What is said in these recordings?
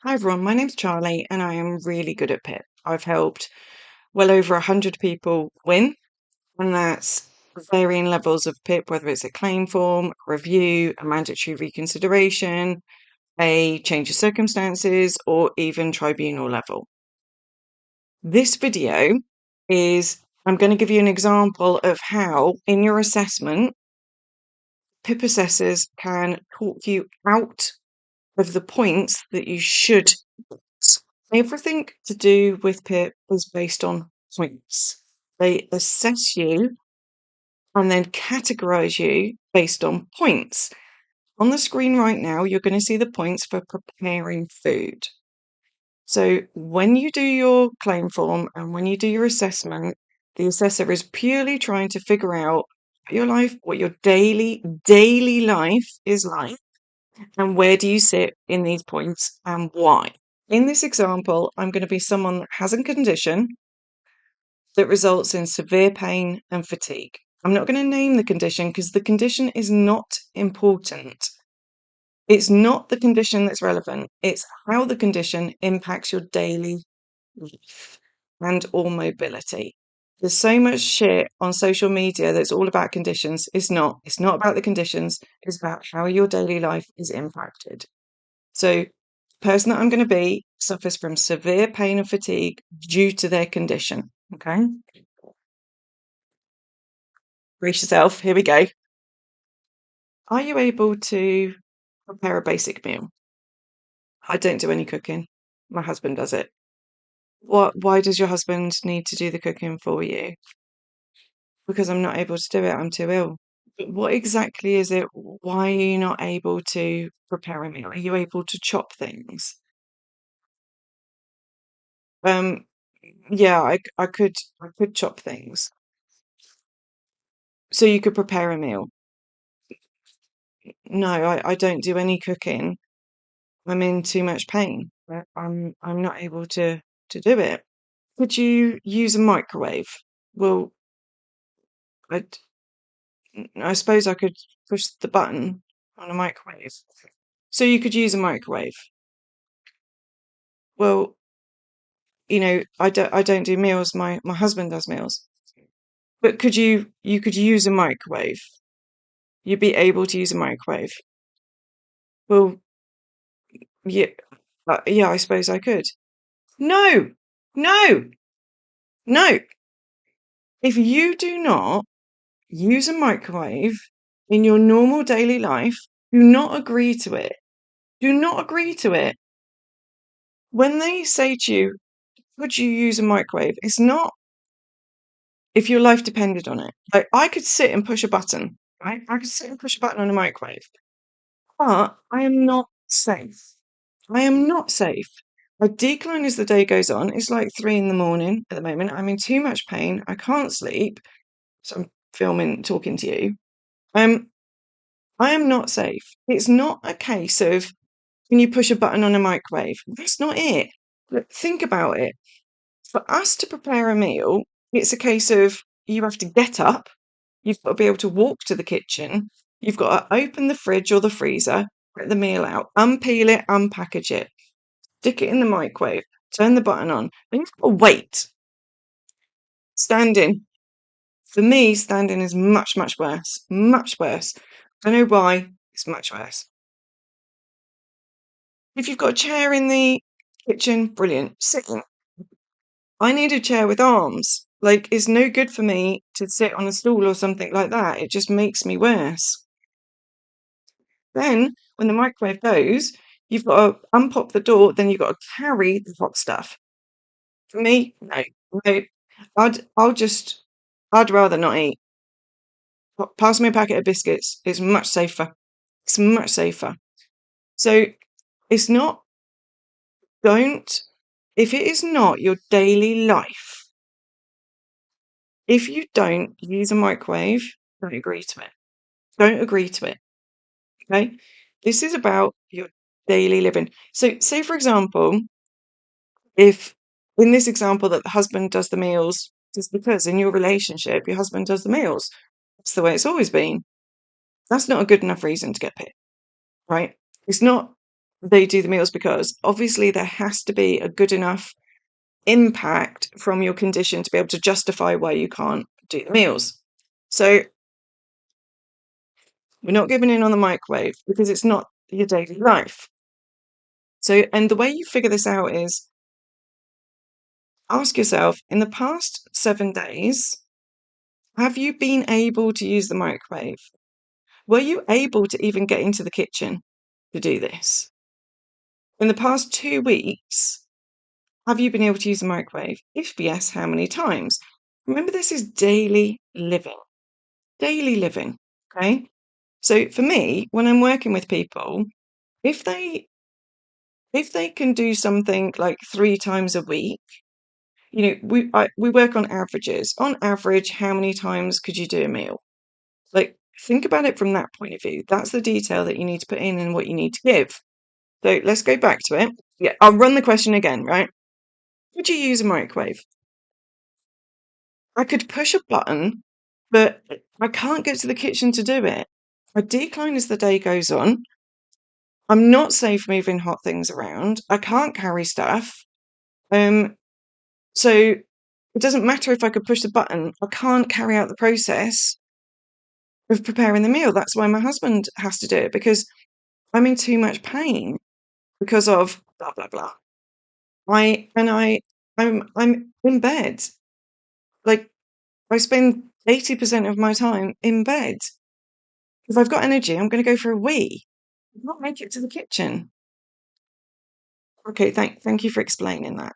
Hi everyone, my name's Charlie and I am really good at PIP. I've helped well over 100 people win, and that's varying levels of PIP, whether it's a claim form, review, a mandatory reconsideration, a change of circumstances, or even tribunal level. This video I'm going to give you an example of how, in your assessment, PIP assessors can talk you out of the points that you should. Everything to do with PIP is based on points. They assess you and then categorize you based on points. On the screen right now, you're going to see the points for preparing food. So when you do your claim form and when you do your assessment, the assessor is purely trying to figure out what your daily life is like, and where do you sit in these points and why. In this example, I'm going to be someone that has a condition that results in severe pain and fatigue. I'm not going to name the condition because the condition is not important. It's not the condition that's relevant. It's how the condition impacts your daily life and or mobility. There's so much shit on social media that's all about conditions. It's not. It's not about the conditions. It's about how your daily life is impacted. So the person that I'm going to be suffers from severe pain and fatigue due to their condition. Okay? Brace yourself. Here we go. Are you able to prepare a basic meal? I don't do any cooking. My husband does it. Why does your husband need to do the cooking for you? Because I'm not able to do it. I'm too ill. But what exactly is it? Why are you not able to prepare a meal? Are you able to chop things? Um, yeah, I could chop things. So you could prepare a meal. No, I don't do any cooking. I'm in too much pain. I'm not able to do it. Could you use a microwave? Well, I I suppose I could push the button on a microwave. So you could use a microwave. Well, I don't do meals. My husband does meals. But you could use a microwave. You'd be able to use a microwave. Well, yeah, yeah, I suppose I could. No, no, no. If you do not use a microwave in your normal daily life, do not agree to it. Do not agree to it. When they say to you, could you use a microwave? It's not if your life depended on it. Like, I could sit and push a button, right? I could sit and push a button on a microwave, but I am not safe. I am not safe. I decline as the day goes on. It's like 3 in the morning at the moment. I'm in too much pain. I can't sleep. So I'm talking to you. Um, I am not safe. It's not a case of, can you push a button on a microwave? That's not it. But think about it. For us to prepare a meal, it's a case of you have to get up, you've got to be able to walk to the kitchen, you've got to open the fridge or the freezer, get the meal out, unpeel it, unpackage it, stick it in the microwave, turn the button on, then you've got to wait. Standing. For me, standing is much, much worse. Much worse. I don't know why, it's much worse. If you've got a chair in the kitchen, brilliant. Sitting. I need a chair with arms. Like, it's no good for me to sit on a stool or something like that. It just makes me worse. Then, when the microwave goes, you've got to unpop the door, then you've got to carry the hot stuff. For me, no, no. I'd rather not eat. Pass me a packet of biscuits. It's much safer. It's much safer. So it's not, don't, if it is not your daily life, if you don't use a microwave, don't agree to it. Don't agree to it. Okay? This is about your daily living. So, say for example, if in this example that the husband does the meals, just because in your relationship your husband does the meals, that's the way it's always been. That's not a good enough reason to get PIP, right? It's not. they do the meals, because obviously there has to be a good enough impact from your condition to be able to justify why you can't do the meals. So we're not giving in on the microwave because it's not your daily life. So, and the way you figure this out is ask yourself, in the past 7 days, have you been able to use the microwave? Were you able to even get into the kitchen to do this? In the past 2 weeks, have you been able to use the microwave? If yes, how many times? Remember, this is daily living. Daily living. Okay. So for me, when I'm working with people, if they can do something like 3 times a week, we work on averages. On average, how many times could you do a meal? Like, think about it from that point of view. That's the detail that you need to put in and what you need to give. So let's go back to it. Yeah, I'll run the question again, right? Would you use a microwave? I could push a button, but I can't get to the kitchen to do it. I decline as the day goes on. I'm not safe moving hot things around. I can't carry stuff. So it doesn't matter if I could push the button. I can't carry out the process of preparing the meal. That's why my husband has to do it, because I'm in too much pain because of blah blah blah. I'm in bed. Like, I spend 80% of my time in bed. If I've got energy, I'm going to go for a wee. I can't make it to the kitchen. Okay, thank you for explaining that.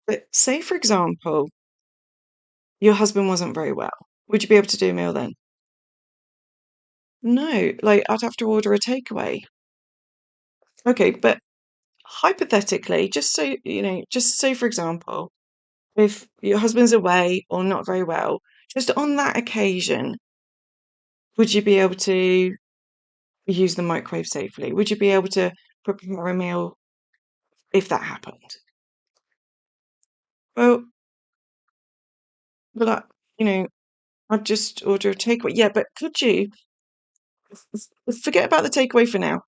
But say, for example, your husband wasn't very well. Would you be able to do a meal then? No, like, I'd have to order a takeaway. Okay, but hypothetically, just say, for example, if your husband's away or not very well, just on that occasion, would you be able to use the microwave safely? Would you be able to prepare a meal if that happened? Well, but I'd just order a takeaway. Yeah, but could you forget about the takeaway for now?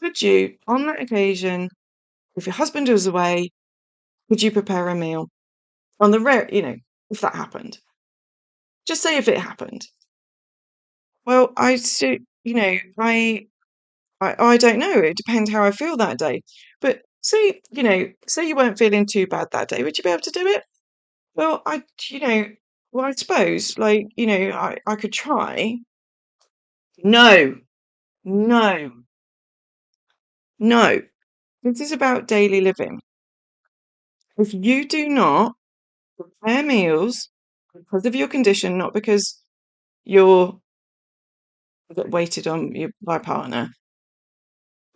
Could you, on that occasion, if your husband was away, could you prepare a meal on the rare, if that happened? Just say if it happened. Well, I don't know. It depends how I feel that day. But say you weren't feeling too bad that day, would you be able to do it? Well, I suppose, I could try. No, no, no. This is about daily living. If you do not prepare meals because of your condition, not because you're waited on you by a partner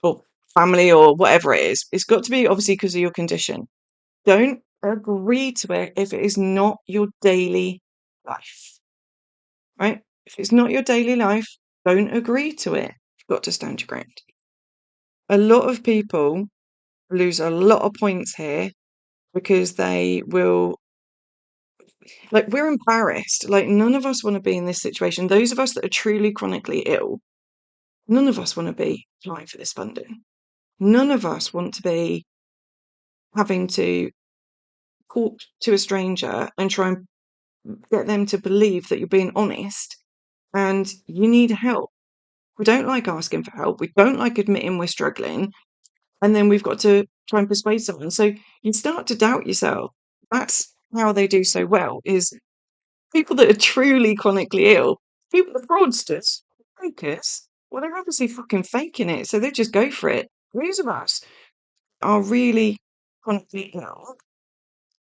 or family or whatever it is, it's got to be obviously because of your condition. Don't agree to it if it is not your daily life, right? If it's not your daily life, don't agree to it. You've got to stand your ground. A lot of people lose a lot of points here because they will, like, we're embarrassed. Like, none of us want to be in this situation. Those of us that are truly chronically ill, none of us want to be applying for this funding. None of us want to be having to talk to a stranger and try and get them to believe that you're being honest and you need help. We don't like asking for help. We don't like admitting we're struggling. And then we've got to try and persuade someone. So you start to doubt yourself. That's how they do so well, is people that are truly chronically ill, people, the fraudsters, fakers, well, they're obviously fucking faking it. So they just go for it. Those of us are really chronically ill.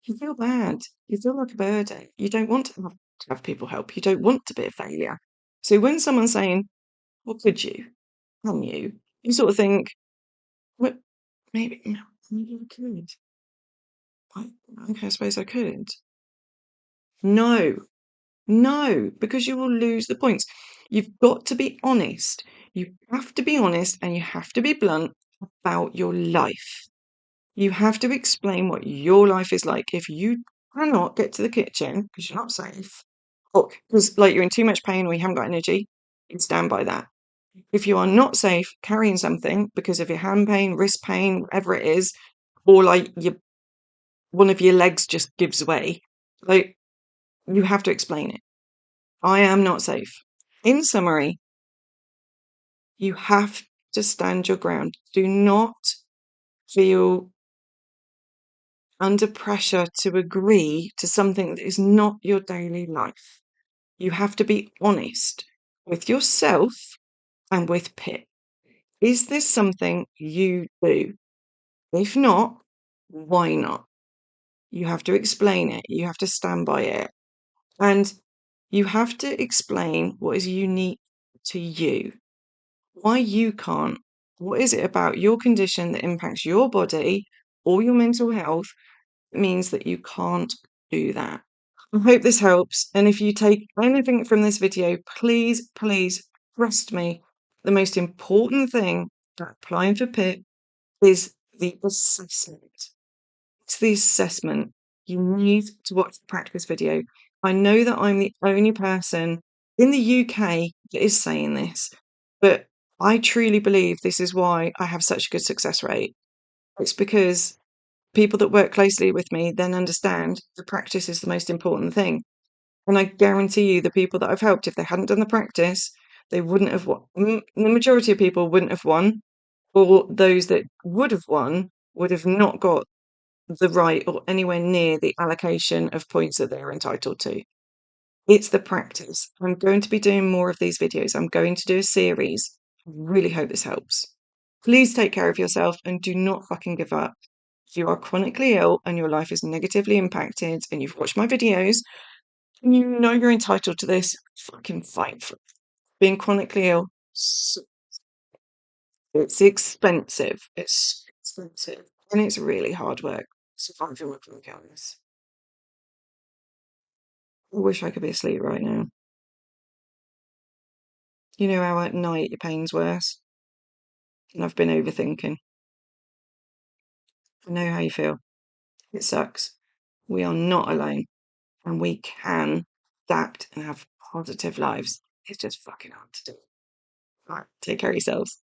You feel bad. You feel like a burden. You don't want to have people help. You don't want to be a failure. So when someone's saying, well, could you? Can you? You sort of think, well, maybe I could. Okay, I suppose I could. No, no, because you will lose the points. You've got to be honest. You have to be honest and you have to be blunt about your life. You have to explain what your life is like. If you cannot get to the kitchen because you're not safe, or because, like, you're in too much pain or you haven't got energy, you stand by that. If you are not safe carrying something because of your hand pain, wrist pain, whatever it is, or like one of your legs just gives way, like you have to explain it. I am not safe. In summary, you have to stand your ground. Do not feel under pressure to agree to something that is not your daily life. You have to be honest with yourself and with PIP. Is this something you do? If not, why not? You have to explain it. You have to stand by it. And you have to explain what is unique to you, why you can't. What is it about your condition that impacts your body or your mental health that means that you can't do that? I hope this helps. And if you take anything from this video, please, please trust me. The most important thing about applying for PIP is the assessment. It's the assessment. You need to watch the practice video. I know that I'm the only person in the UK that is saying this, but I truly believe this is why I have such a good success rate. It's because people that work closely with me then understand the practice is the most important thing. And I guarantee you, the people that I've helped, if they hadn't done the practice, they wouldn't have won. The majority of people wouldn't have won, or those that would have won would have not got the right or anywhere near the allocation of points that they're entitled to. It's the practice. I'm going to be doing more of these videos. I'm going to do a series. I really hope this helps. Please take care of yourself and do not fucking give up. If you are chronically ill and your life is negatively impacted and you've watched my videos and you know you're entitled to this, fucking fight for it. Being chronically ill, it's expensive. It's expensive. And it's really hard work surviving with chronic illness. I wish I could be asleep right now. You know how at night your pain's worse? And I've been overthinking. I know how you feel. It sucks. We are not alone. And we can adapt and have positive lives. It's just fucking hard to do. All right, take care of yourselves.